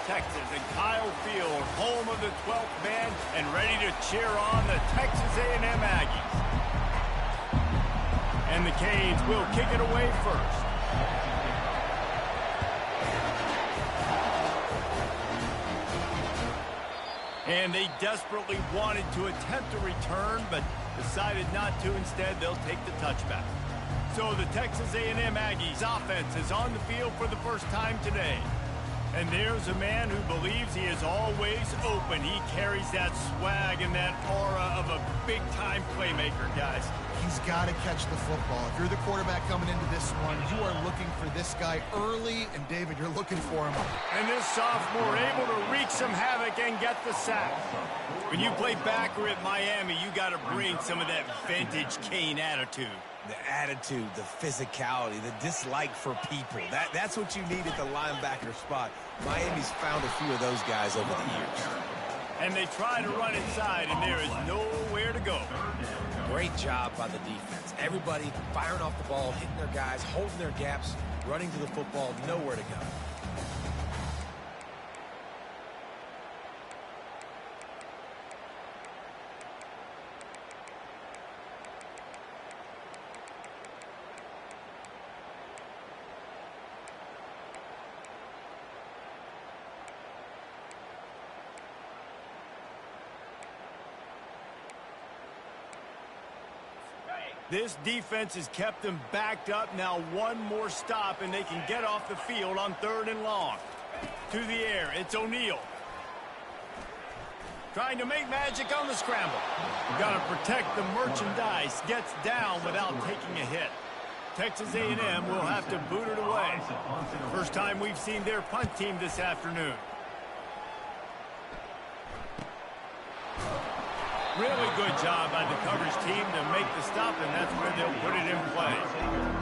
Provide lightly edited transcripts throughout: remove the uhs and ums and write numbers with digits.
Texas, and Kyle Field, home of the 12th man, and ready to cheer on the Texas A&M Aggies. And the Canes will kick it away first. And they desperately wanted to attempt a return, but decided not to. Instead, they'll take the touchback. So the Texas A&M Aggies offense is on the field for the first time today. And there's a man who believes he is always open. He carries that swag and that aura of a big-time playmaker, guys. He's got to catch the football. If you're the quarterback coming into this one, you are looking for this guy early, and David, you're looking for him. And this sophomore able to wreak some havoc and get the sack. When you play backer at Miami, you got to bring some of that vintage Cane attitude. The attitude, the physicality, the dislike for people. That's what you need at the linebacker spot. Miami's found a few of those guys over the years. And they try to run inside, and there is nowhere to go. Great job by the defense. Everybody firing off the ball, hitting their guys, holding their gaps, running to the football, nowhere to go. This defense has kept them backed up. Now one more stop, and they can get off the field on 3rd and long. To the air, it's O'Neal. Trying to make magic on the scramble. Got to protect the merchandise. Gets down without taking a hit. Texas A&M will have to boot it away. First time we've seen their punt team this afternoon. Really good job by the coverage team to make the stop, and that's where they'll put it in play.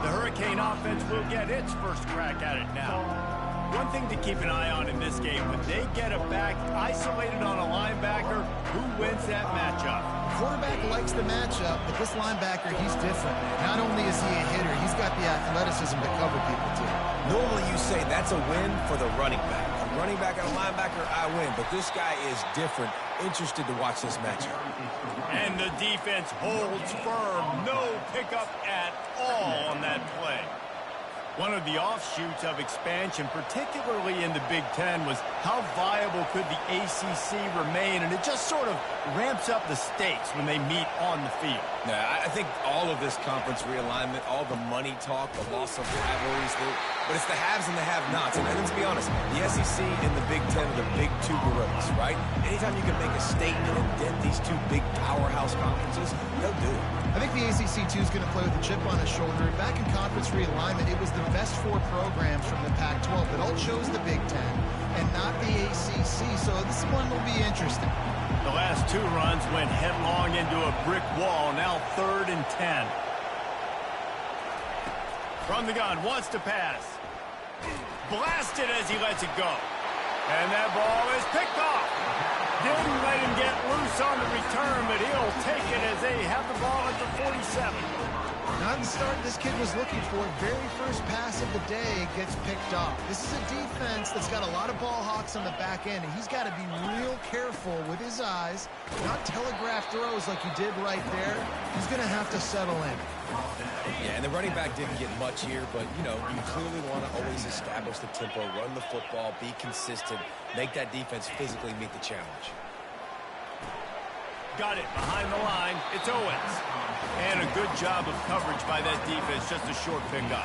The Hurricane offense will get its first crack at it now. One thing to keep an eye on in this game, when they get a back isolated on a linebacker, who wins that matchup? Quarterback likes the matchup, but this linebacker, he's different. Not only is he a hitter, he's got the athleticism to cover people, too. Normally you say that's a win for the running back. A running back and a linebacker, I win. But this guy is different. Interested to watch this matchup. And the defense holds firm. No pickup at all on that play. One of the offshoots of expansion, particularly in the Big Ten, was how viable could the ACC remain, and it just sort of ramps up the stakes when they meet on the field. Yeah, I think all of this conference realignment, all the money talk, the loss of rivalries, but it's the haves and the have-nots. And let's be honest, the SEC and the Big Ten are the big two gorillas, right? Anytime you can make a statement and dent these two big powerhouse conferences, they'll do it. I think the ACC, too, is going to play with a chip on his shoulder. Back in conference realignment, it was the best 4 programs from the Pac-12 that all chose the Big Ten and not the ACC, so this one will be interesting. The last 2 runs went headlong into a brick wall. Now 3rd and 10. From the gun, wants to pass. Blasted as he lets it go. And that ball is picked off. Didn't let him get loose on the return, but he'll take it as they have the ball at the 47. Not the start this kid was looking for. Very first pass of the day gets picked off. This is a defense that's got a lot of ball hawks on the back end, and he's got to be real careful with his eyes, not telegraph throws like he did right there. He's going to have to settle in. Yeah, and the running back didn't get much here, but, you know, you clearly want to always establish the tempo, run the football, be consistent, make that defense physically meet the challenge. Got it behind the line. It's Owens. And a good job of coverage by that defense, just a short pickup.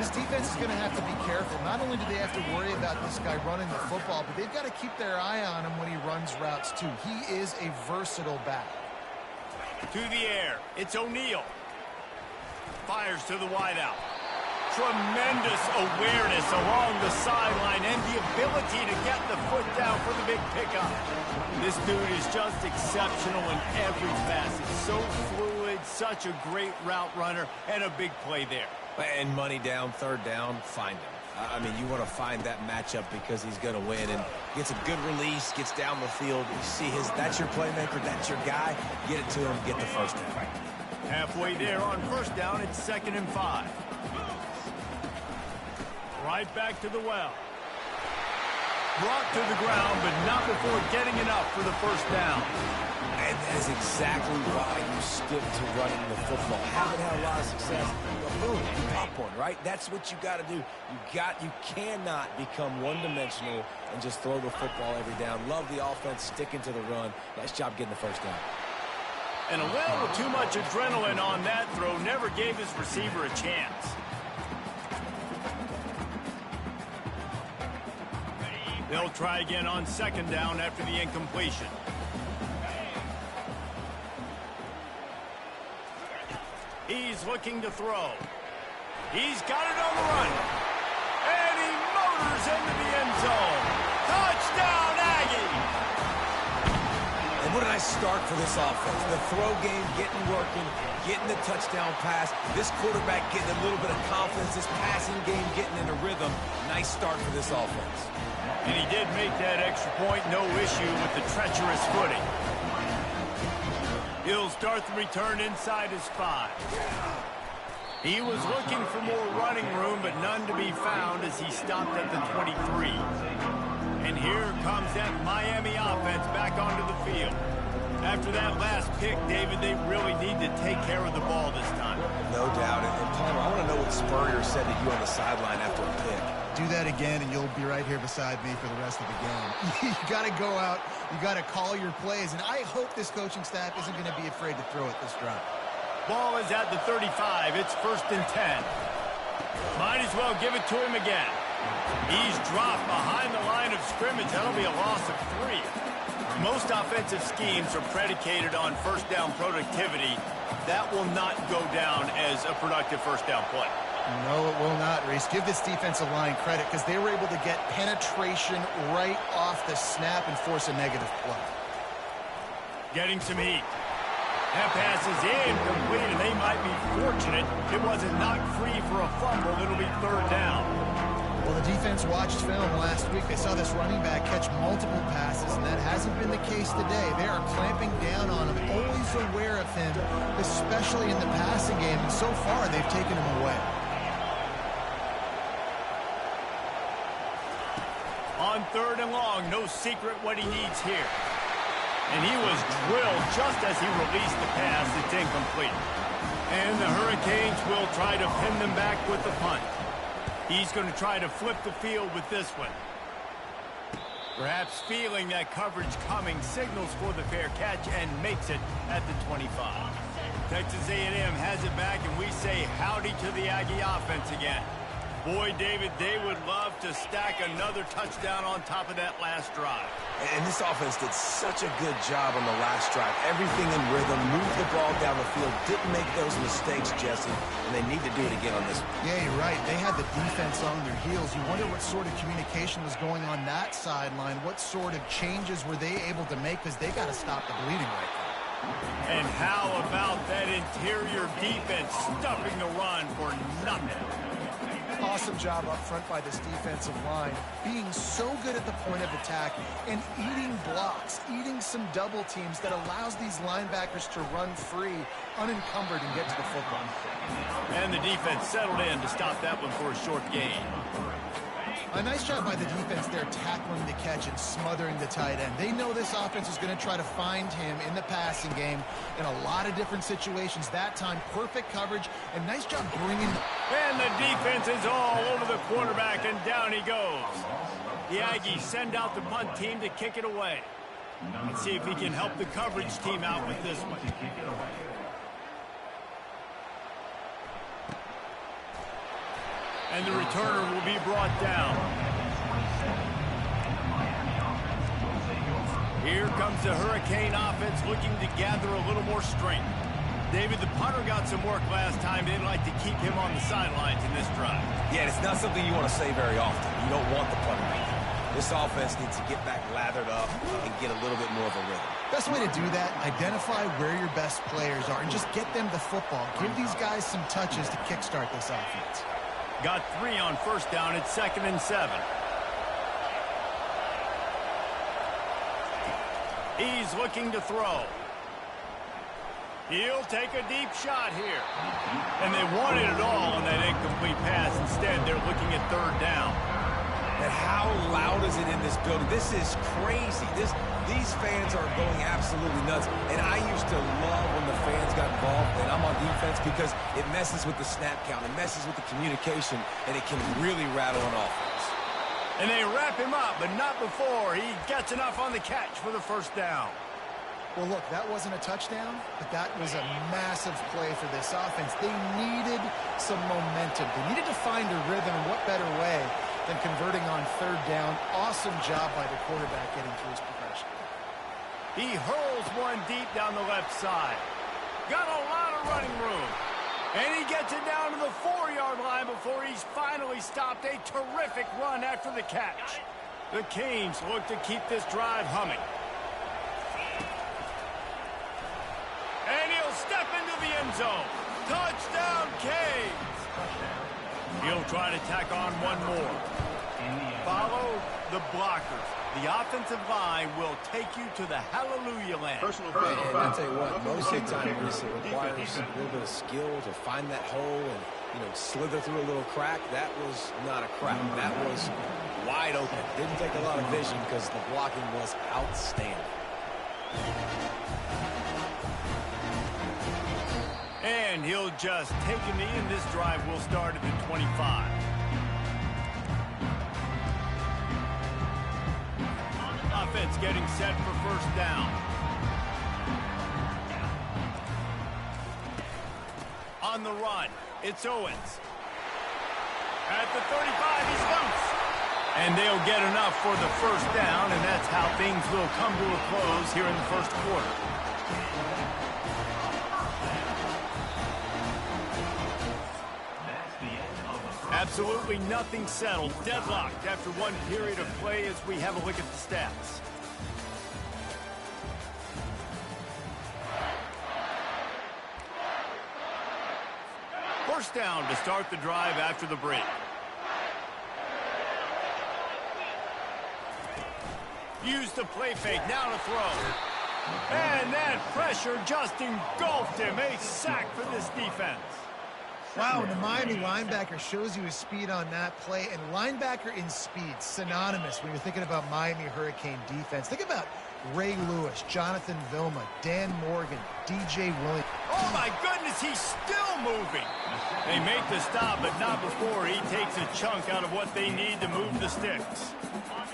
This defense is going to have to be careful. Not only do they have to worry about this guy running the football, but they've got to keep their eye on him when he runs routes, too. He is a versatile back. To the air. It's O'Neal. Fires to the wideout. Tremendous awareness along the sideline and the ability to get the foot down for the big pickup. This dude is just exceptional in every facet. So fluid, such a great route runner, and a big play there. And money down, 3rd down, find him. I mean, you want to find that matchup because he's going to win, and gets a good release, gets down the field. You see that's your playmaker, that's your guy. Get it to him, get the first down. Halfway there on 1st down, it's 2nd and 5. Right back to the well. brought to the ground, but not before getting enough for the first down. And that is exactly why you stick to running the football. Haven't had a lot of success, but boom, you pop one, right? That's what you got to do. You cannot become one-dimensional and just throw the football every down. Love the offense sticking to the run. Nice job getting the first down. And a little too much adrenaline on that throw never gave his receiver a chance. They'll try again on second down after the incompletion. He's looking to throw. He's got it on the run. And he motors into the end zone. Touchdown, Aggie! And what a nice start for this offense. The throw game getting working, getting the touchdown pass. This quarterback getting a little bit of confidence. This passing game getting in a rhythm. Nice start for this offense. And he did make that extra point. No issue with the treacherous footing. He'll start the return inside his 5. He was looking for more running room, but none to be found as he stopped at the 23. And here comes that Miami offense back onto the field. After that last pick, David, they really need to take care of the ball this time. No doubt. And Palmer, I want to know what Spurrier said to you on the sideline after a pick. Do that again, and you'll be right here beside me for the rest of the game. You got to go out. You got to call your plays, and I hope this coaching staff isn't going to be afraid to throw it this drive. Ball is at the 35. It's 1st and 10. Might as well give it to him again. He's dropped behind the line of scrimmage. That'll be a loss of 3. Most offensive schemes are predicated on first down productivity. That will not go down as a productive first down play. No, it will not, Reese. Give this defensive line credit because they were able to get penetration right off the snap and force a negative play. Getting some heat. That pass is incomplete, and they might be fortunate it wasn't knocked free for a fumble. It'll be 3rd down. Well, the defense watched film last week. They saw this running back catch multiple passes, and that hasn't been the case today. They are clamping down on him, always aware of him, especially in the passing game, and so far they've taken him away. On 3rd and long, no secret what he needs here. And he was drilled just as he released the pass. It's incomplete. And the Hurricanes will try to pin them back with the punt. He's going to try to flip the field with this one. Perhaps feeling that coverage coming, signals for the fair catch and makes it at the 25. Texas A&M has it back, and we say howdy to the Aggie offense again. Boy, David, they would love to stack another touchdown on top of that last drive. And this offense did such a good job on the last drive. Everything in rhythm, moved the ball down the field, didn't make those mistakes, Jesse, and they need to do it again on this one. Yeah, you're right. They had the defense on their heels. You wonder what sort of communication was going on that sideline. What sort of changes were they able to make because they got to stop the bleeding right now. And how about that interior defense stuffing the run for nothing? Awesome job up front by this defensive line, being so good at the point of attack and eating blocks, eating some double teams that allows these linebackers to run free, unencumbered, and get to the football. And the defense settled in to stop that one for a short gain. A nice job by the defense there, tackling the catch and smothering the tight end. They know this offense is going to try to find him in the passing game in a lot of different situations. That time, perfect coverage, and nice job bringing... And the defense is all over the quarterback, and down he goes. The Aggies send out the punt team to kick it away. Let's see if he can help the coverage team out with this one. And the returner will be brought down. Here comes the Hurricane offense looking to gather a little more strength. David, the punter got some work last time. They'd like to keep him on the sidelines in this drive. Yeah, it's not something you want to say very often. You don't want the punter making. This offense needs to get back lathered up and get a little bit more of a rhythm. Best way to do that, identify where your best players are and just get them the football. Give these guys some touches to kickstart this offense. Got 3 on first down. It's 2nd and 7. He's looking to throw. He'll take a deep shot here. And they wanted it all on that incomplete pass. Instead, they're looking at 3rd down. And how loud is it in this building? This is crazy. These fans are going absolutely nuts. And I used to love when the fans got involved, and I'm on defense, because it messes with the snap count. It messes with the communication, and it can really rattle an offense. And they wrap him up, but not before he gets enough on the catch for the first down. Well, look, that wasn't a touchdown, but that was a massive play for this offense. They needed some momentum. They needed to find a rhythm, and what better way than converting on third down. Awesome job by the quarterback getting through his progression. He hurls one deep down the left side. Got a lot of running room. And he gets it down to the 4-yard line before he's finally stopped. A terrific run after the catch. The Canes look to keep this drive humming. And he'll step into the end zone. Touchdown, Canes! He'll try to tack on one more. Follow the blockers. The offensive line will take you to the hallelujah land. And I'll tell you what, most of the time, Reese, it requires a little bit of skill to find that hole and, slither through a little crack. That was not a crack. That was wide open. Didn't take a lot of vision because the blocking was outstanding. And he'll just take a knee, and this drive will start at the 25. Offense getting set for first down. On the run, it's Owens. At the 35, he's loose. And they'll get enough for the first down, and that's how things will come to a close here in the first quarter. Absolutely nothing settled. Deadlocked after one period of play as we have a look at the stats. First down to start the drive after the break. Use the play fake, now to throw. And that pressure just engulfed him. A sack for this defense. Wow, and the Miami linebacker shows you his speed on that play. And linebacker in speed, synonymous when you're thinking about Miami Hurricane defense. Think about Ray Lewis, Jonathan Vilma, Dan Morgan, DJ Williams. Oh, my goodness, he's still moving. They make the stop, but not before he takes a chunk out of what they need to move the sticks.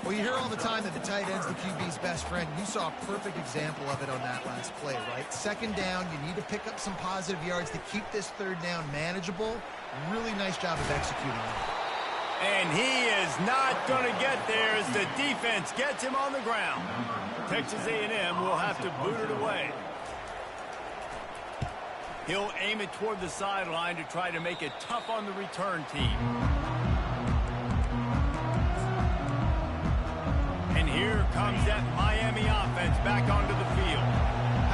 Well, you hear all the time that the tight end's the QB's best friend. You saw a perfect example of it on that last play, right? Second down, you need to pick up some positive yards to keep this third down manageable. Really nice job of executing that. And he is not going to get there as the defense gets him on the ground. Texas A&M will have to boot it away. He'll aim it toward the sideline to try to make it tough on the return team. And here comes that Miami offense back onto the field.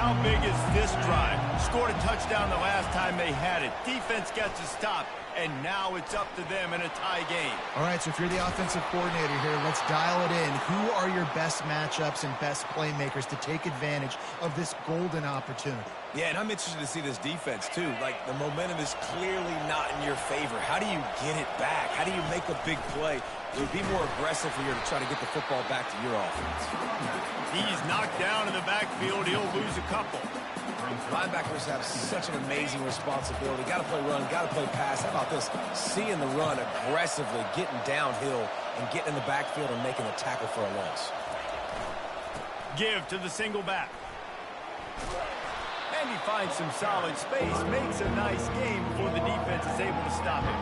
How big is this drive? Scored a touchdown the last time they had it. Defense gets a stop, and now it's up to them in a tie game. All right, so if you're the offensive coordinator here, let's dial it in. Who are your best matchups and best playmakers to take advantage of this golden opportunity? Yeah, and I'm interested to see this defense, too. Like, the momentum is clearly not in your favor. How do you get it back? How do you make a big play? It would be more aggressive for you to try to get the football back to your offense. He's knocked down in the backfield. He'll lose a couple. Linebackers have such an amazing responsibility. Got to play run, got to play pass. How about this? Seeing the run aggressively, getting downhill, and getting in the backfield and making a tackle for a loss. Give to the single back. And he finds some solid space, makes a nice game before the defense is able to stop him.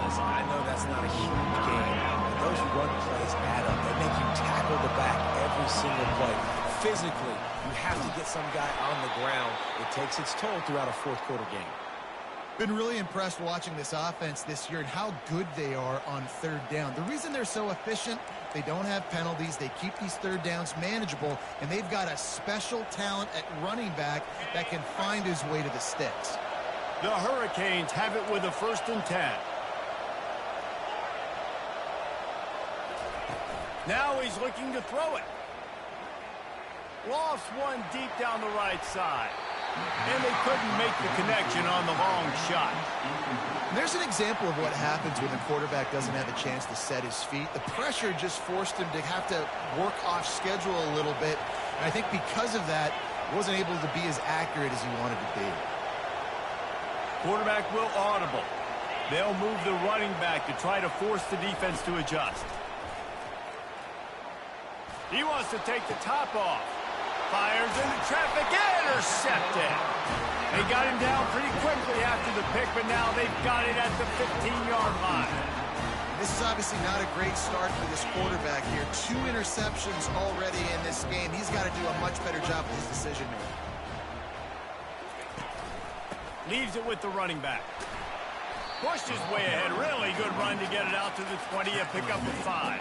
Listen, I know that's not a huge game, but those run plays add up. They make you tackle the back every single play. Physically, you have to get some guy on the ground. It takes its toll throughout a fourth-quarter game. Been really impressed watching this offense this year and how good they are on third down. The reason they're so efficient, they don't have penalties, they keep these third downs manageable, and they've got a special talent at running back that can find his way to the sticks. The Hurricanes have it with a 1st and 10. Now he's looking to throw it. Lost one deep down the right side. and they couldn't make the connection on the long shot. There's an example of what happens when the quarterback doesn't have a chance to set his feet. The pressure just forced him to have to work off schedule a little bit. And I think because of that, he wasn't able to be as accurate as he wanted to be. Quarterback will audible. They'll move the running back to try to force the defense to adjust. He wants to take the top off. Fires into traffic, intercepted. They got him down pretty quickly after the pick, but now they've got it at the 15-yard line. This is obviously not a great start for this quarterback here. 2 interceptions already in this game. He's got to do a much better job with his decision-making. Leaves it with the running back. Pushed his way ahead. Really good run to get it out to the 20 and pick up a 5.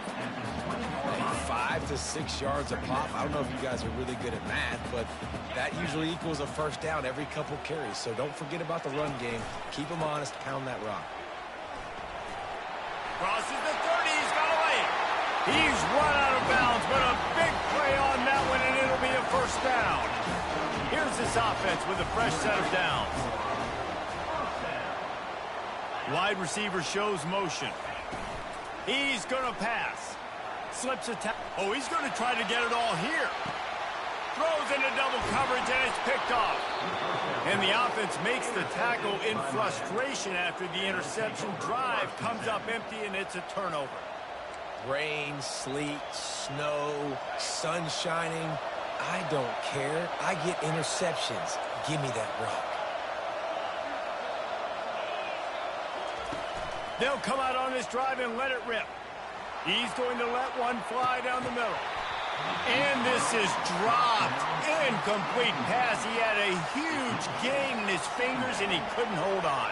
5 to 6 yards a pop. I don't know if you guys are really good at math, but that usually equals a first down every couple carries. So don't forget about the run game. Keep them honest. Pound that rock. Crosses the 30. He's got away. He's run out of bounds, but a big play on that one, and it'll be a first down. Here's this offense with a fresh set of downs. Wide receiver shows motion. He's going to pass. Slips a tackle. Oh, he's going to try to get it all here. Throws into double coverage, and it's picked off. And the offense makes the tackle in frustration after the interception. Drive comes up empty, and it's a turnover. Rain, sleet, snow, sun shining. I don't care. I get interceptions. Give me that rock. They'll come out on this drive and let it rip. He's going to let one fly down the middle. And this is dropped. Incomplete pass. He had a huge gain in his fingers, and he couldn't hold on.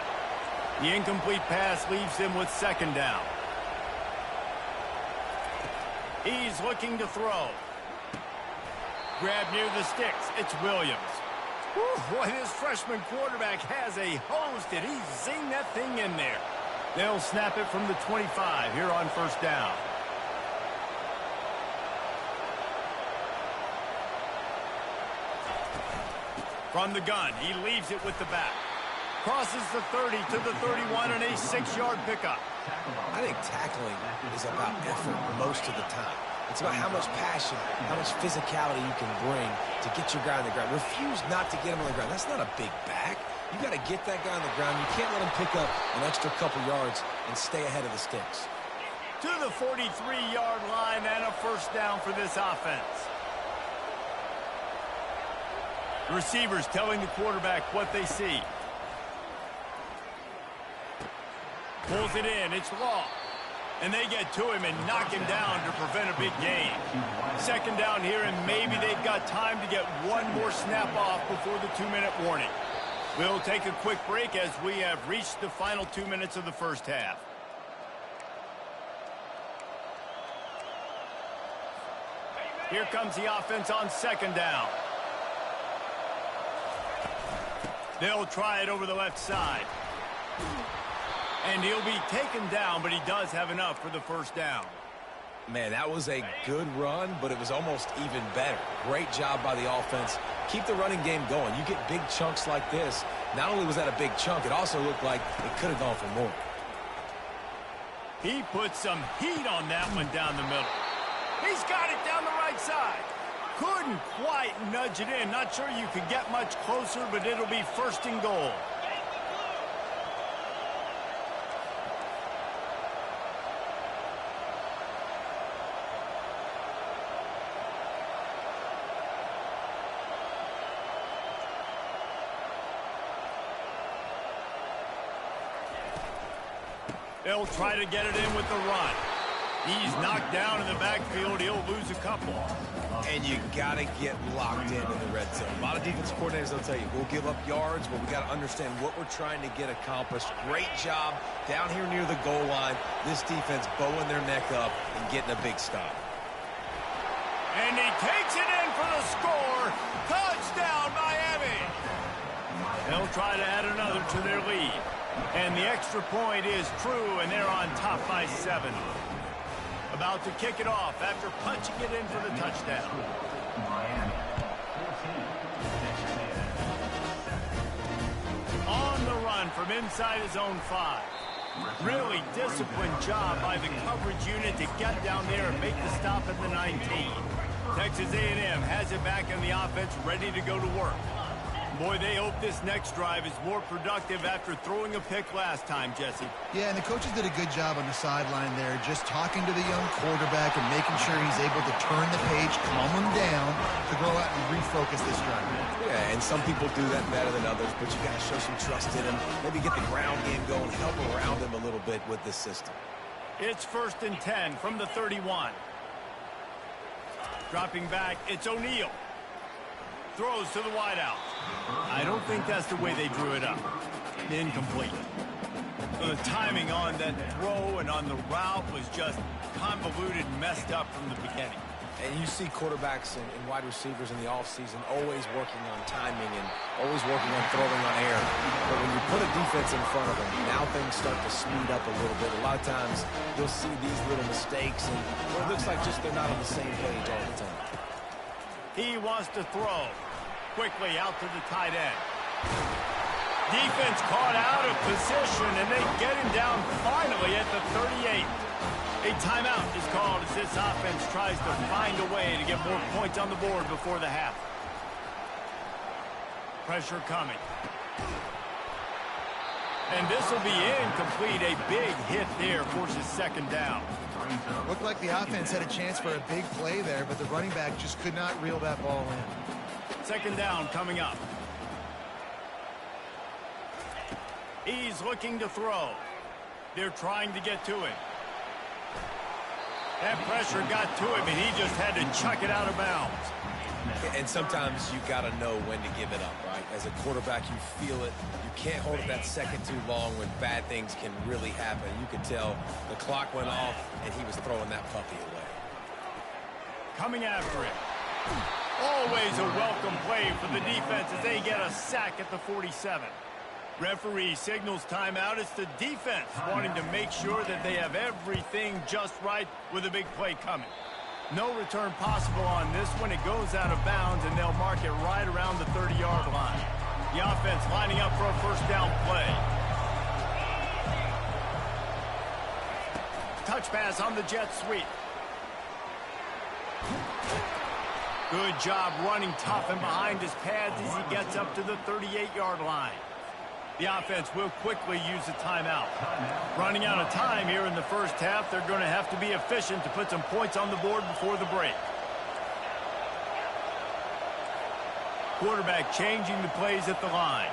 The incomplete pass leaves him with second down. He's looking to throw. Grab near the sticks. It's Williams. Whew, boy, this freshman quarterback has a hose. Did he zing that thing in there? They'll snap it from the 25 here on first down. From the gun, he leaves it with the back. Crosses the 30 to the 31 and a 6-yard pickup. I think tackling is about effort most of the time. It's about how much passion, how much physicality you can bring to get your guy on the ground. Refuse not to get him on the ground. That's not a big back. You got to get that guy on the ground. You can't let him pick up an extra couple yards and stay ahead of the sticks. To the 43-yard line and a first down for this offense. The receivers telling the quarterback what they see. Pulls it in. It's Law. And they get to him and knock him down to prevent a big gain. Second down here, and maybe they've got time to get one more snap off before the 2-minute warning. We'll take a quick break as we have reached the final 2 minutes of the first half. Here comes the offense on second down. They'll try it over the left side. And he'll be taken down, but he does have enough for the first down. Man, that was a good run, but it was almost even better. Great job by the offense. Keep the running game going. You get big chunks like this. Not only was that a big chunk, it also looked like it could have gone for more. He put some heat on that one down the middle. He's got it down the right side. Couldn't quite nudge it in. Not sure you could get much closer, but it'll be first and goal. They'll try to get it in with the run. He's knocked down in the backfield. He'll lose a couple. And you got to get locked in the red zone. A lot of defensive coordinators will tell you, we'll give up yards, but we got to understand what we're trying to get accomplished. Great job down here near the goal line. This defense bowing their neck up and getting a big stop. And he takes it in for the score. Touchdown, Miami. They'll try to add another to their lead. And the extra point is true, and they're on top by 7. About to kick it off after punching it in for the touchdown. On the run from inside his own 5. Really disciplined job by the coverage unit to get down there and make the stop at the 19. Texas A&M has it back in the offense, ready to go to work. Boy, they hope this next drive is more productive after throwing a pick last time, Jesse. Yeah, and the coaches did a good job on the sideline there, just talking to the young quarterback and making sure he's able to turn the page, calm him down, to go out and refocus this drive. Yeah, and some people do that better than others, but you got to show some trust in him. Maybe get the ground game going, help around him a little bit with this system. It's 1st and 10 from the 31. Dropping back, it's O'Neal. Throws to the wideout. I don't think that's the way they drew it up. Incomplete. So the timing on that throw and on the route was just convoluted, messed up from the beginning. And you see quarterbacks and wide receivers in the offseason always working on timing and always working on throwing on air. But when you put a defense in front of them, now things start to speed up a little bit. A lot of times you'll see these little mistakes, and it looks like just they're not on the same page all the time. He wants to throw. Quickly out to the tight end. Defense caught out of position, and they get him down finally at the 38. A timeout is called as this offense tries to find a way to get more points on the board before the half. Pressure coming. And this will be incomplete. A big hit there forces 2nd down. Looked like the offense had a chance for a big play there, but the running back just could not reel that ball in. 2nd down coming up. He's looking to throw. They're trying to get to him. That pressure got to him, and he just had to chuck it out of bounds. And sometimes you got to know when to give it up, right? As a quarterback, you feel it. You can't hold it that second too long when bad things can really happen. You could tell the clock went off, and he was throwing that puppy away. Coming after him. Always a welcome play for the defense as they get a sack at the 47. Referee signals timeout. It's the defense wanting to make sure that they have everything just right with a big play coming. No return possible on this one. It goes out of bounds, and they'll mark it right around the 30-yard line. The offense lining up for a 1st down play. Touch pass on the jet sweep. Good job running tough and behind his pads as he gets up to the 38-yard line. The offense will quickly use a timeout. Running out of time here in the 1st half, they're going to have to be efficient to put some points on the board before the break. Quarterback changing the plays at the line.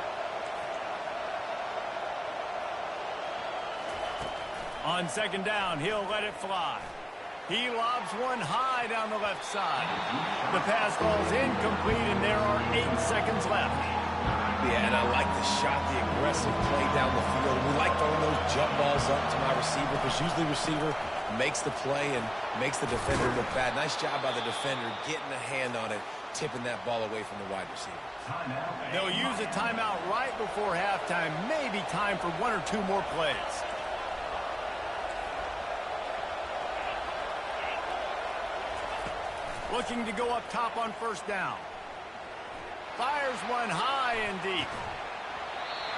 On 2nd down, he'll let it fly. He lobs one high down the left side. The pass falls incomplete, and there are 8 seconds left. Yeah, and I like the shot, the aggressive play down the field. We like throwing those jump balls up to my receiver because usually the receiver makes the play and makes the defender look bad. Nice job by the defender getting a hand on it, tipping that ball away from the wide receiver. They'll use a timeout right before halftime. Maybe time for 1 or 2 more plays. Looking to go up top on 1st down. Fires one high and deep.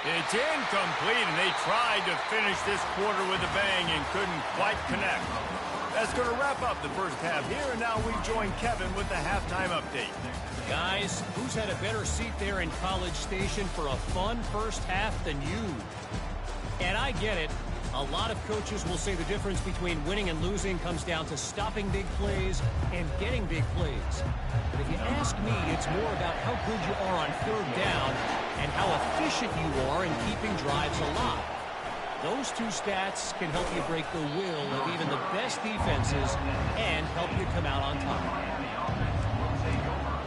It's incomplete, and they tried to finish this quarter with a bang and couldn't quite connect. That's going to wrap up the 1st half here, and now we join Kevin with the halftime update. Guys, who's had a better seat there in College Station for a fun 1st half than you? And I get it. A lot of coaches will say the difference between winning and losing comes down to stopping big plays and getting big plays. But if you ask me, it's more about how good you are on 3rd down and how efficient you are in keeping drives alive. Those 2 stats can help you break the will of even the best defenses and help you come out on top.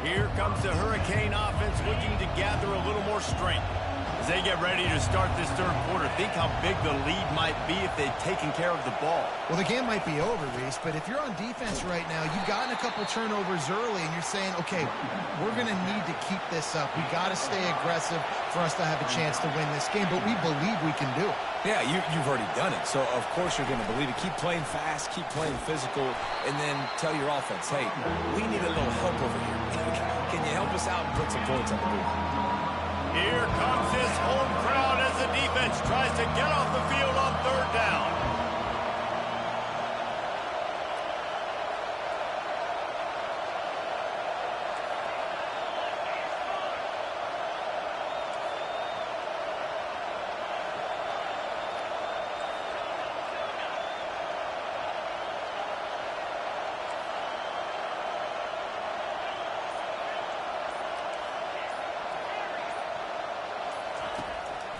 Here comes the Hurricane offense looking to gather a little more strength. As they get ready to start this 3rd quarter, think how big the lead might be if they'd taken care of the ball. Well, the game might be over, Reese, but if you're on defense right now, you've gotten a couple turnovers early, and you're saying, okay, we're going to need to keep this up. We got to stay aggressive for us to have a chance to win this game, but we believe we can do it. Yeah, you've already done it, so of course you're going to believe it. Keep playing fast, keep playing physical, and then tell your offense, hey, we need a little help over here. Can you help us out and put some points on the board? Here comes this home crowd as the defense tries to get off the field on third down.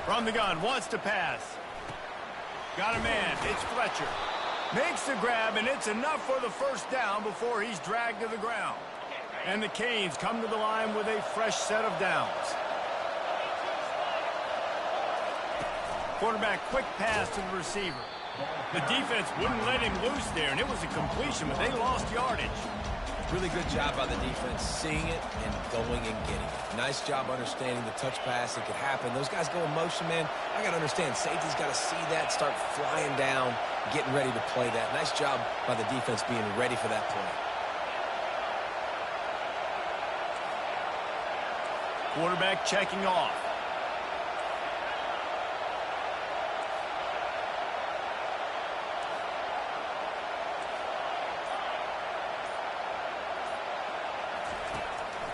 From the gun, wants to pass. Got a man, it's Fletcher. Makes the grab, and it's enough for the first down before he's dragged to the ground. And the Canes come to the line with a fresh set of downs. Quarterback, quick pass to the receiver. The defense wouldn't let him loose there, and it was a completion, but they lost yardage. Really good job by the defense, seeing it and going and getting it. Nice job understanding the touch pass. It could happen. Those guys go in motion, man. I got to understand, safety's got to see that, start flying down, getting ready to play that. Nice job by the defense being ready for that play. Quarterback checking off.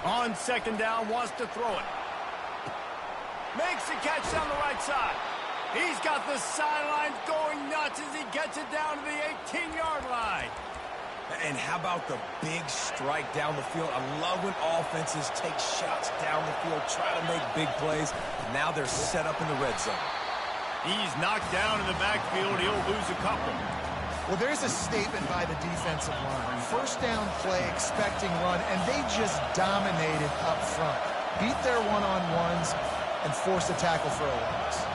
On second down, wants to throw it. Makes the catch down the right side. He's got the sidelines going nuts as he gets it down to the 18-yard line. And how about the big strike down the field? I love when offenses take shots down the field, try to make big plays. Now they're set up in the red zone. He's knocked down in the backfield. He'll lose a couple. Well, there's a statement by the defensive line. First down play, expecting run, and they just dominated up front. Beat their one-on-ones and forced a tackle for a loss.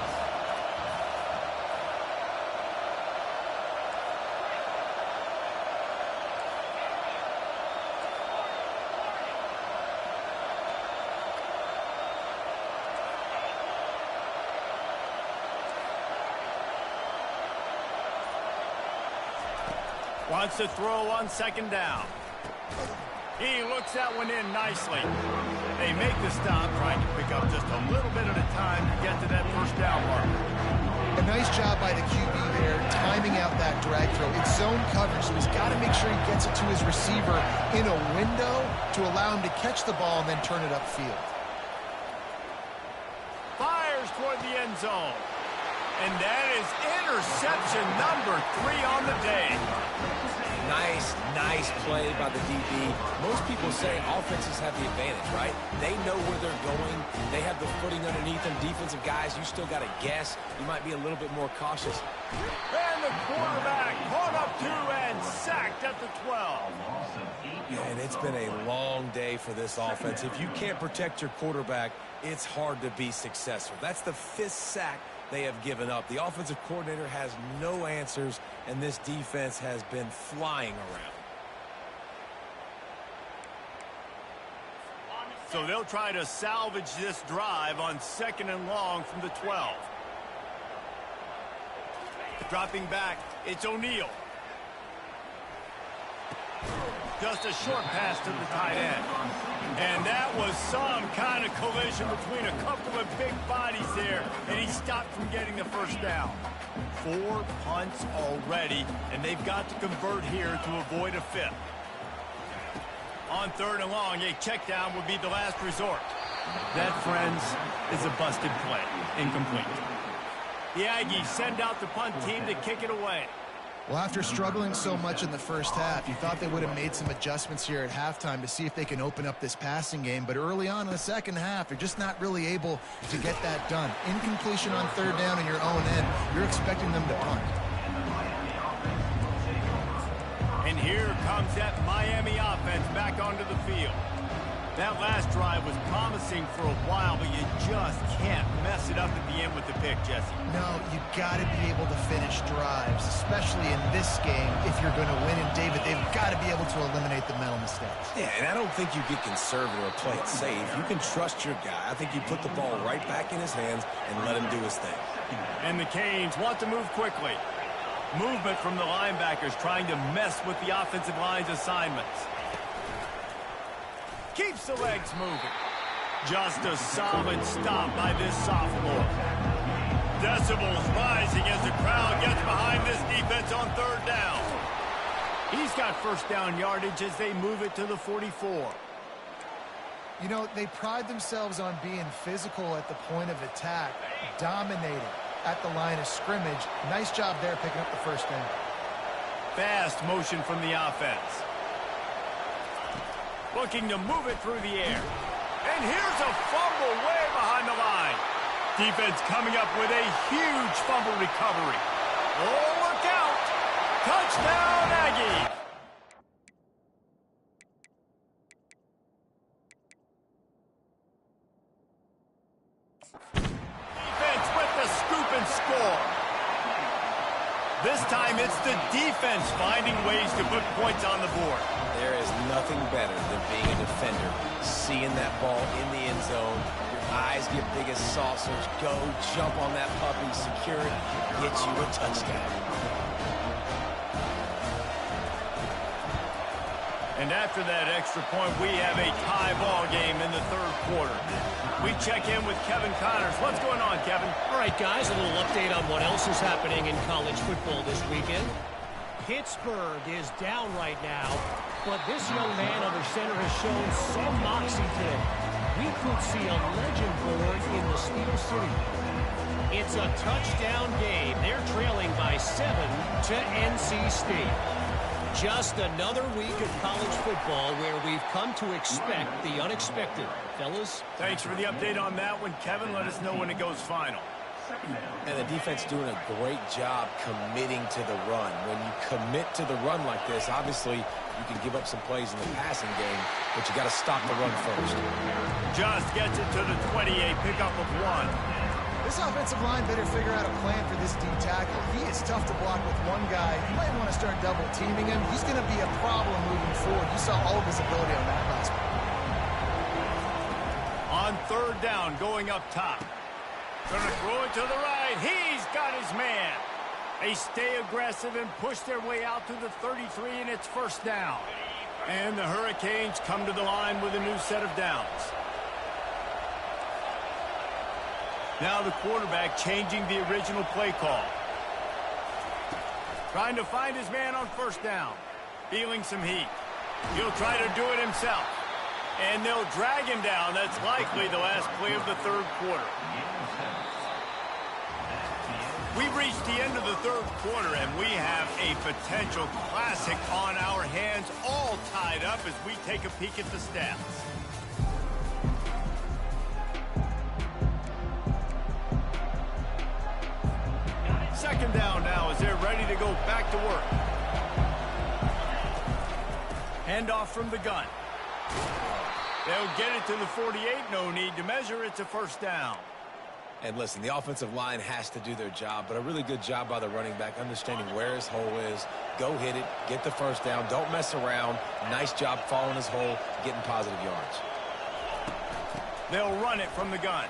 Wants to throw on second down. He looks that one in nicely. They make the stop, trying to pick up just a little bit at a time to get to that first down mark. A nice job by the QB there, timing out that drag throw. It's zone coverage, so he's got to make sure he gets it to his receiver in a window to allow him to catch the ball and then turn it upfield. Fires toward the end zone. And that is interception number 3 on the day. Nice play by the DB. Most people say offenses have the advantage, right? They know where they're going. They have the footing underneath them. Defensive guys, you still got to guess. You might be a little bit more cautious. And the quarterback caught up to and sacked at the 12. And it's been a long day for this offense. If you can't protect your quarterback, it's hard to be successful. That's the 5th sack they have given up. The offensive coordinator has no answers, and this defense has been flying around. So they'll try to salvage this drive on second and long from the 12. Dropping back, it's O'Neal. Just a short pass to the tight end. And that was some kind of collision between a couple of big bodies there, and he stopped from getting the first down. 4 punts already, and they've got to convert here to avoid a 5th. On third and long, a check down would be the last resort. That, friends, is a busted play. Incomplete. The Aggies send out the punt team to kick it away. Well, after struggling so much in the first half, you thought they would have made some adjustments here at halftime to see if they can open up this passing game. But early on in the second half, they're just not really able to get that done. Incompletion on third down in your own end, you're expecting them to punt. And here comes that Miami offense back onto the field. That last drive was promising for a while, but you just can't mess it up at the end with the pick, Jesse. No, you got to be able to finish drives, especially in this game. If you're going to win, and David, they've got to be able to eliminate the mental mistakes. Yeah, and I don't think you get conservative or play it safe. You can trust your guy. I think you put the ball right back in his hands and let him do his thing. And the Canes want to move quickly. Movement from the linebackers trying to mess with the offensive line's assignments. Keeps the legs moving. Just a solid stop by this sophomore. Decibels rising as the crowd gets behind this defense on third down. He's got first down yardage as they move it to the 44. You know, they pride themselves on being physical at the point of attack, dominating at the line of scrimmage. Nice job there picking up the first down. Fast motion from the offense. Looking to move it through the air. And here's a fumble way behind the line. Defense coming up with a huge fumble recovery. Oh, look out! Touchdown, Aggie! Defense with the scoop and score. This time it's the defense finding ways to put points on the board. There is nothing better than being a defender, seeing that ball in the end zone. Your eyes get big as saucers. Go, jump on that puppy, secure it, get you a touchdown. And after that extra point, we have a tie ball game in the third quarter. We check in with Kevin Connors. What's going on, Kevin? All right, guys, a little update on what else is happening in college football this weekend. Pittsburgh is down right now, but this young man under center has shown some moxie today. We could see a legend born in the Steel City. It's a touchdown game. They're trailing by 7 to NC State. Just another week of college football where we've come to expect the unexpected. Fellas? Thanks for the update on that one, Kevin. Let us know when it goes final. And the defense doing a great job committing to the run. When you commit to the run like this, obviously you can give up some plays in the passing game, but you got to stop the run first. Just gets it to the 28, pickup of 1. This offensive line better figure out a plan for this D tackle. He is tough to block with one guy. You might want to start double teaming him. He's going to be a problem moving forward. You saw all of his ability on that last one. On third down, going up top. Going to throw it to the right. He's got his man. They stay aggressive and push their way out to the 33, and it's first down. And the Hurricanes come to the line with a new set of downs. Now the quarterback changing the original play call. Trying to find his man on first down. Feeling some heat. He'll try to do it himself. And they'll drag him down. That's likely the last play of the third quarter. We've reached the end of the third quarter, and we have a potential classic on our hands, all tied up as we take a peek at the stats. Second down now as they're ready to go back to work. Handoff from the gun. They'll get it to the 48. No need to measure. It's a first down. And listen, the offensive line has to do their job, but a really good job by the running back, understanding where his hole is. Go hit it, get the first down, don't mess around. Nice job following his hole, getting positive yards. They'll run it from the gun.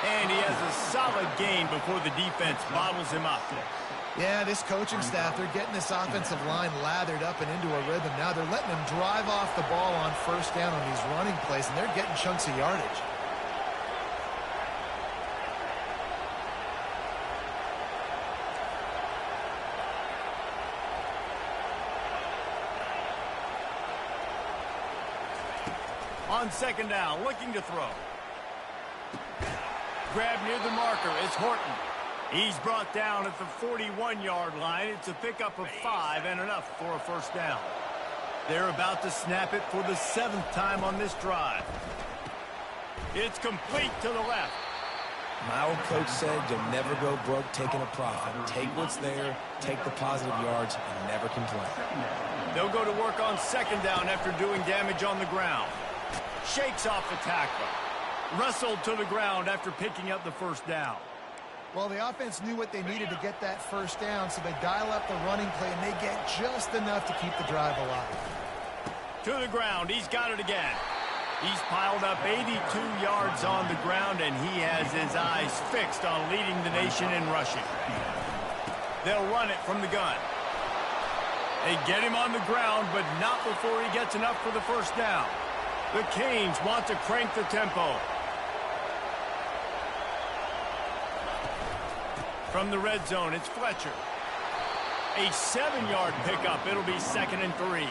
And he has a solid gain before the defense bottles him up. Yeah, this coaching staff, they're getting this offensive line lathered up and into a rhythm. Now they're letting them drive off the ball on first down on these running plays, and they're getting chunks of yardage. On second down, looking to throw. Grab near the marker is Horton. He's brought down at the 41-yard line. It's a pickup of 5 and enough for a first down. They're about to snap it for the 7th time on this drive. It's complete to the left. My old coach said you'll never go broke taking a profit. Take what's there, take the positive yards, and never complain. They'll go to work on second down after doing damage on the ground. Shakes off the tackler. Wrestled to the ground after picking up the first down. Well, the offense knew what they needed to get that first down, so they dial up the running play, and they get just enough to keep the drive alive. To the ground. He's got it again. He's piled up 82 yards on the ground, and he has his eyes fixed on leading the nation in rushing. They'll run it from the gun. They get him on the ground, but not before he gets enough for the first down. The Canes want to crank the tempo. From the red zone, it's Fletcher. A 7-yard pickup. It'll be 2nd and 3.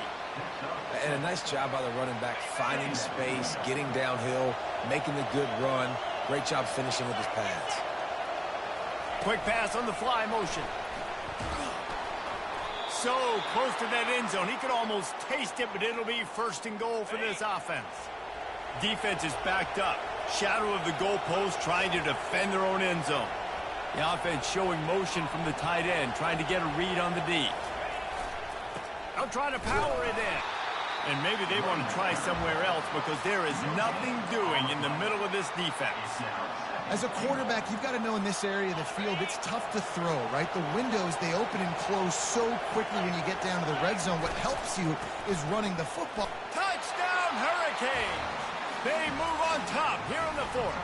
And a nice job by the running back, finding space, getting downhill, making the good run. Great job finishing with his pads. Quick pass on the fly motion. So close to that end zone. He could almost taste it, but it'll be 1st and goal for this offense. Defense is backed up. Shadow of the goalpost, trying to defend their own end zone. The offense showing motion from the tight end, trying to get a read on the D. They'll try to power it in. And maybe they want to try somewhere else because there is nothing doing in the middle of this defense. As a quarterback, you've got to know in this area of the field, it's tough to throw, right? The windows, they open and close so quickly when you get down to the red zone. What helps you is running the football. Touchdown, Hurricanes! They move on top here in the 4th.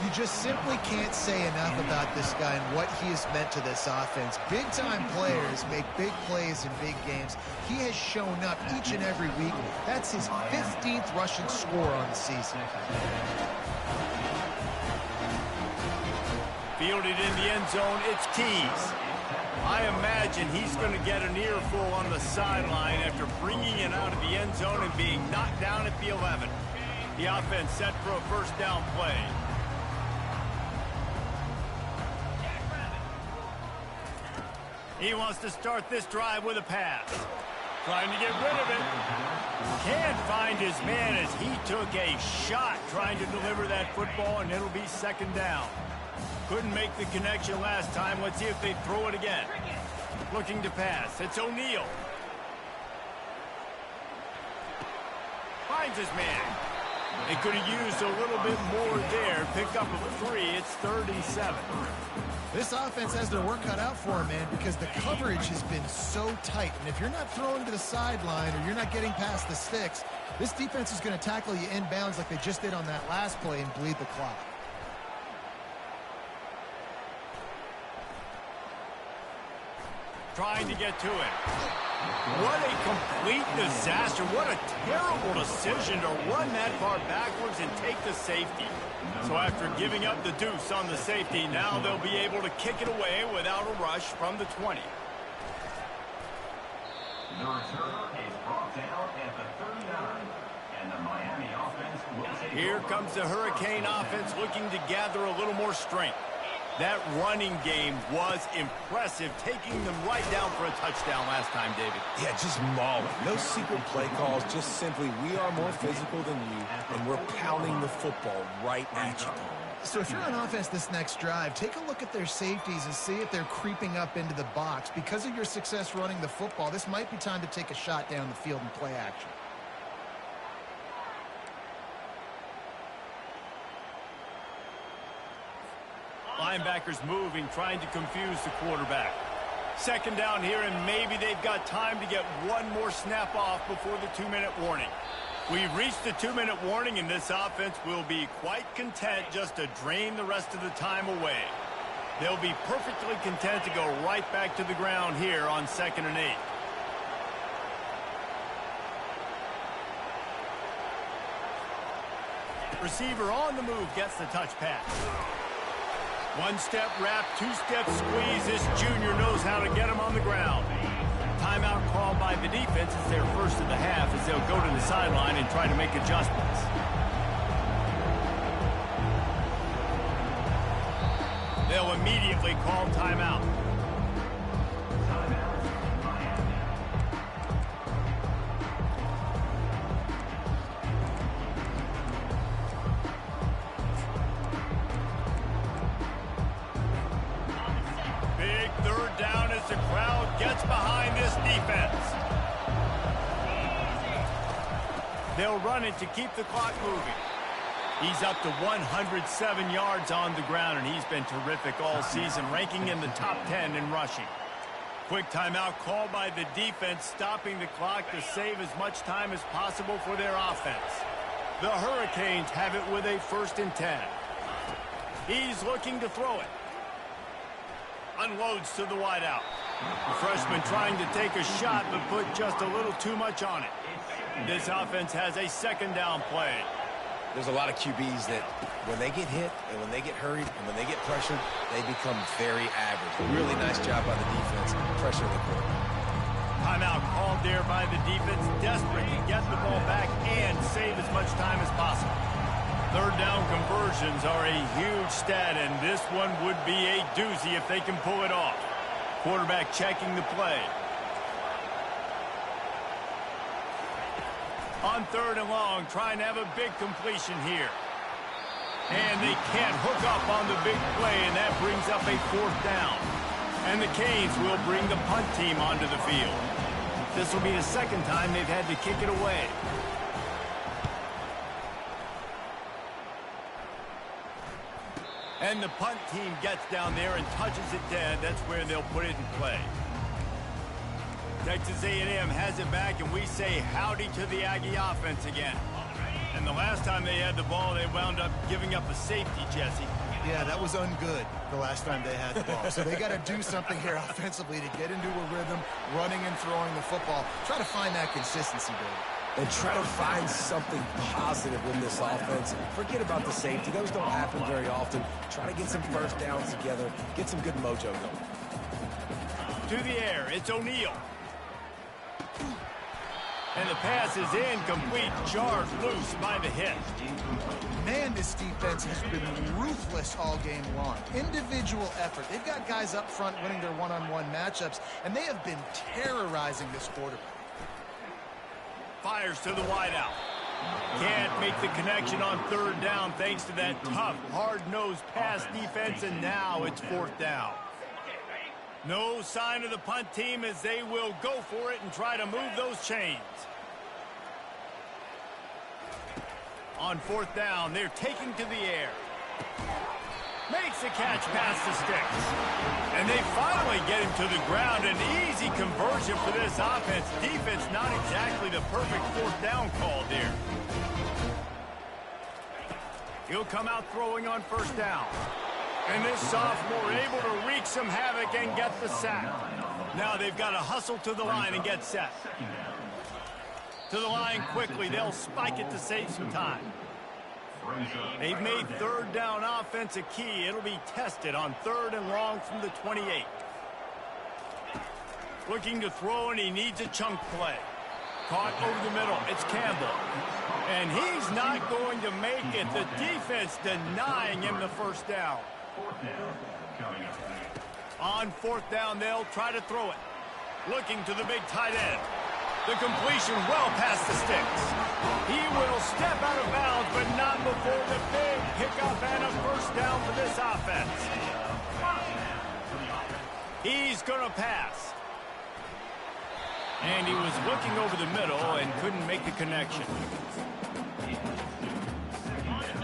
You just simply can't say enough about this guy and what he has meant to this offense. Big-time players make big plays in big games. He has shown up each and every week. That's his 15th rushing score on the season. Fielded in the end zone, it's Keys. I imagine he's going to get an earful on the sideline after bringing it out of the end zone and being knocked down at the 11. The offense set for a 1st down play. He wants to start this drive with a pass. Trying to get rid of it. Can't find his man as he took a shot trying to deliver that football, and it'll be 2nd down. Couldn't make the connection last time. Let's see if they throw it again. Looking to pass. It's O'Neal. Finds his man. They could have used a little bit more there. Pick up a 3. It's 3rd and 7. This offense has their work cut out for him, man, because the coverage has been so tight. And if you're not throwing to the sideline or you're not getting past the sticks, this defense is going to tackle you inbounds like they just did on that last play and bleed the clock. Trying to get to it. What a complete disaster. What a terrible decision to run that far backwards and take the safety. So after giving up the deuce on the safety, now they'll be able to kick it away without a rush from the 20. The return is brought down at the 39. And the Miami offense will take Here comes the Hurricane offense looking to gather a little more strength. That running game was impressive, taking them right down for a touchdown last time, David. Yeah, just mauling. No secret play calls, just simply we are more physical than you, and we're pounding the football right at you. So if you're on offense this next drive, take a look at their safeties and see if they're creeping up into the box. Because of your success running the football, this might be time to take a shot down the field and play action. Linebackers moving, trying to confuse the quarterback. 2nd down here, and maybe they've got time to get one more snap off before the 2-minute warning. We've reached the 2-minute warning, and this offense will be quite content just to drain the rest of the time away. They'll be perfectly content to go right back to the ground here on 2nd and 8. Receiver on the move gets the touch pass. 1-step wrap, 2-step squeeze. This junior knows how to get him on the ground. Timeout called by the defense. It's their 1st of the half as they'll go to the sideline and try to make adjustments. They'll immediately call timeout. Big 3rd down as the crowd gets behind this defense. They'll run it to keep the clock moving. He's up to 107 yards on the ground, and he's been terrific all season, ranking in the top 10 in rushing. Quick timeout called by the defense, stopping the clock to save as much time as possible for their offense. The Hurricanes have it with a 1st and 10. He's looking to throw it. Unloads to the wideout. The freshman trying to take a shot, but put just a little too much on it. This offense has a second down play. There's a lot of QBs that when they get hit and when they get hurried and when they get pressured, they become very average. Really nice job by the defense pressuring the quarterback. Timeout called there by the defense, desperate to get the ball back and save as much time as possible. Third down conversions are a huge stat, and this one would be a doozy if they can pull it off. Quarterback checking the play. On third and long, trying to have a big completion here. And they can't hook up on the big play, and that brings up a fourth down. And the Canes will bring the punt team onto the field. This will be the second time they've had to kick it away. And the punt team gets down there and touches it dead. That's where they'll put it in play. Texas A&M has it back, and we say howdy to the Aggie offense again. And the last time they had the ball, they wound up giving up a safety, Jesse. Yeah, that was ungood the last time they had the ball. So they got to do something here offensively to get into a rhythm, running and throwing the football. Try to find that consistency, Dave. And try to find something positive in this offense. Forget about the safety. Those don't happen very often. Try to get some first downs together. Get some good mojo going. To the air, it's O'Neal. And the pass is incomplete, jarred loose by the hit. Man, this defense has been ruthless all game long. Individual effort. They've got guys up front winning their one-on-one matchups, and they have been terrorizing this quarterback. Fires to the wideout. Can't make the connection on third down thanks to that tough, hard-nosed pass defense, and now it's fourth down. No sign of the punt team as they will go for it and try to move those chains. On fourth down, they're taking to the air. Makes the catch past the sticks. And they finally get him to the ground. An easy conversion for this offense. Defense not exactly the perfect fourth down call there. He'll come out throwing on first down. And this sophomore able to wreak some havoc and get the sack. Now they've got to hustle to the line and get set. To the line quickly. They'll spike it to save some time. They've made third down offense a key. It'll be tested on third and long from the 28. Looking to throw, and he needs a chunk play. Caught over the middle. It's Campbell. And he's not going to make it. The defense denying him the first down. On fourth down, they'll try to throw it. Looking to the big tight end. The completion well past the sticks. He will step out of bounds, but not before the big pickup and a first down for this offense. He's going to pass. And he was looking over the middle and couldn't make the connection.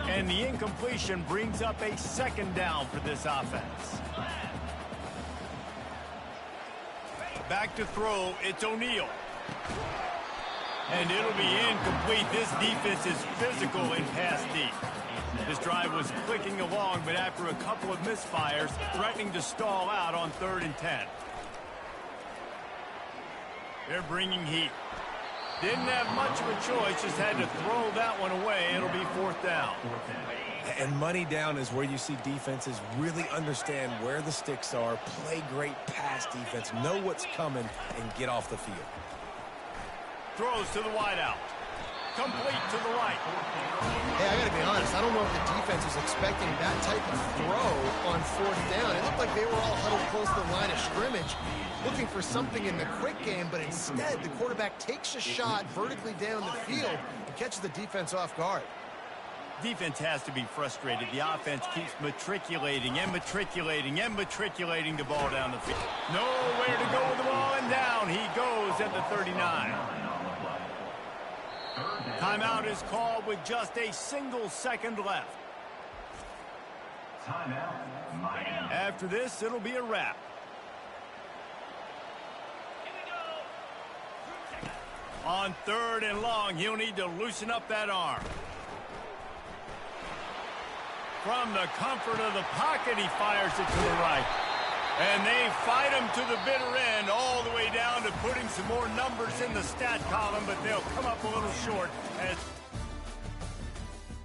And the incompletion brings up a second down for this offense. Back to throw, it's O'Neal. And it'll be incomplete. This defense is physical in pass deep. This drive was clicking along, but after a couple of misfires, threatening to stall out on 3rd and 10. They're bringing heat. Didn't have much of a choice, just had to throw that one away. It'll be fourth down. And money down is where you see defenses really understand where the sticks are, play great pass defense, know what's coming, and get off the field. Throws to the wideout. Complete to the right. Hey, I got to be honest. I don't know if the defense was expecting that type of throw on fourth down. It looked like they were all huddled close to the line of scrimmage, looking for something in the quick game, but instead the quarterback takes a shot vertically down the field and catches the defense off guard. Defense has to be frustrated. The offense keeps matriculating and matriculating and matriculating the ball down the field. Nowhere to go with the ball, and down he goes at the 39. Timeout is called with just a single second left. After this, it'll be a wrap. On 3rd and long, he'll need to loosen up that arm. From the comfort of the pocket, he fires it to the right. And they fight them to the bitter end, all the way down to putting some more numbers in the stat column, but they'll come up a little short as